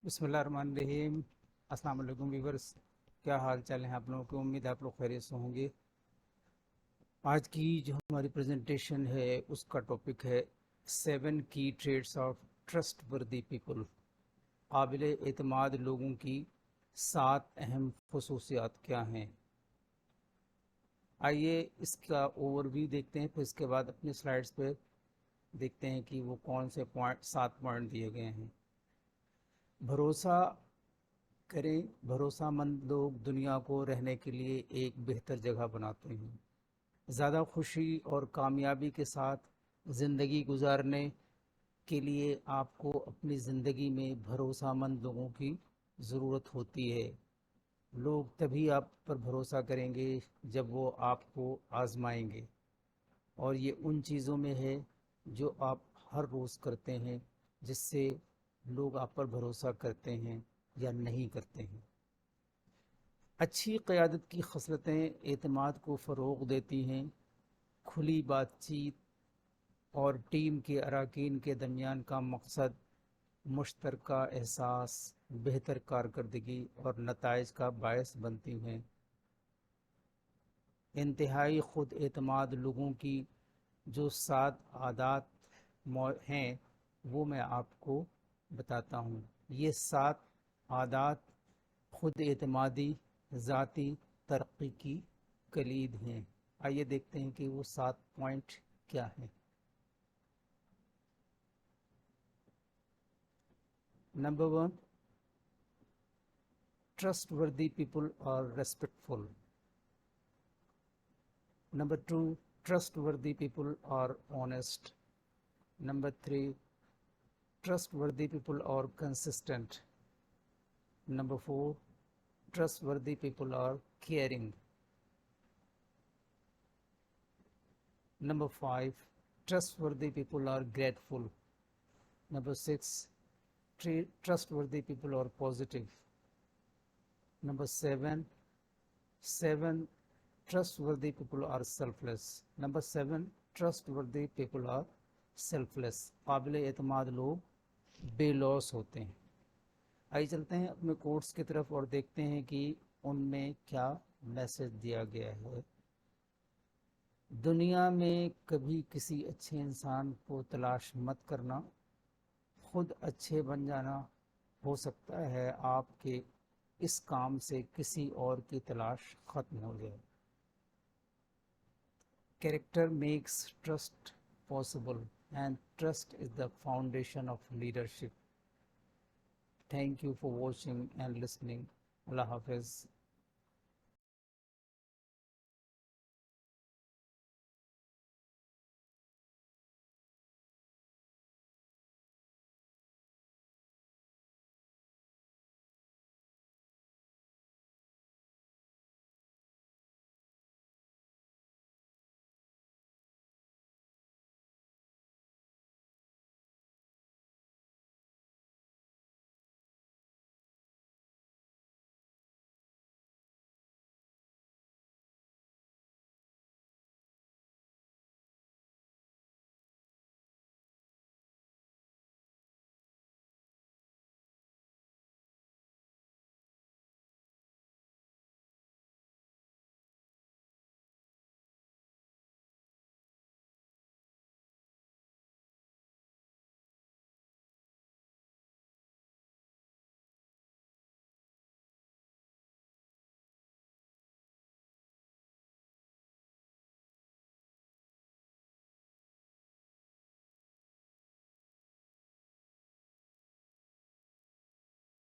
बिस्मिल्लाहिर्रहमानिर्रहीम। अस्सलाम वालेकुम व्यूअर्स, क्या हाल चाल है आप लोगों की। उम्मीद है आप लोग खैरियत से होंगे। आज की जो हमारी प्रेजेंटेशन है उसका टॉपिक है 7 की ट्रेड्स ऑफ ट्रस्टवर्दी पीपल। काबिल एतमाद लोगों की 7 अहम खसूसियात क्या हैं। आइए इसका ओवरव्यू देखते हैं, फिर इसके बाद अपनी स्लाइड्स पे देखते हैं कि वो कौन से 7 पॉइंट दिए गए हैं। भरोसा करें। भरोसामंद लोग दुनिया को रहने के लिए एक बेहतर जगह बनाते हैं। ज़्यादा खुशी और कामयाबी के साथ ज़िंदगी गुजारने के लिए आपको अपनी ज़िंदगी में भरोसामंद लोगों की ज़रूरत होती है। लोग तभी आप पर भरोसा करेंगे जब वो आपको आज़माएंगे, और ये उन चीज़ों में है जो आप हर रोज़ करते हैं जिससे लोग आप पर भरोसा करते हैं या नहीं करते हैं। अच्छी क़यादत की खसलतें एतमाद को फ़रोग़ देती हैं। खुली बातचीत और टीम के अरकान के दरमियान का मकसद मुश्तरका एहसास, बेहतर कारकर्दगी और नताइज का बायस बनती हैं। इंतहाई ख़ुद एतमाद लोगों की जो 7 आदत हैं वो मैं आपको बताता हूँ। ये 7 आदत ख़ुद एतमादी ज़ाती तरक्की की कलीद हैं। आइए देखते हैं कि वो 7 पॉइंट क्या हैं। Number 1, trustworthy people are respectful. Number 2, trustworthy people are honest. Number 3, trustworthy people are consistent. Number 4, trustworthy people are caring. Number 5, trustworthy people are grateful. Number 6, trustworthy people are positive. Number 7, trustworthy people are selfless. Number 7, trustworthy people are selfless. काबिल एतमाद लोग बेलॉस होते हैं। आइए चलते हैं अपने course की तरफ और देखते हैं कि उनमें क्या मैसेज दिया गया है। दुनिया में कभी किसी अच्छे इंसान को तलाश मत करना, खुद अच्छे बन जाना। हो सकता है आपके इस काम से किसी और की तलाश ख़त्म हो जाए। Character makes trust possible, and trust is the foundation of leadership. Thank you for watching and listening. Allah Hafiz.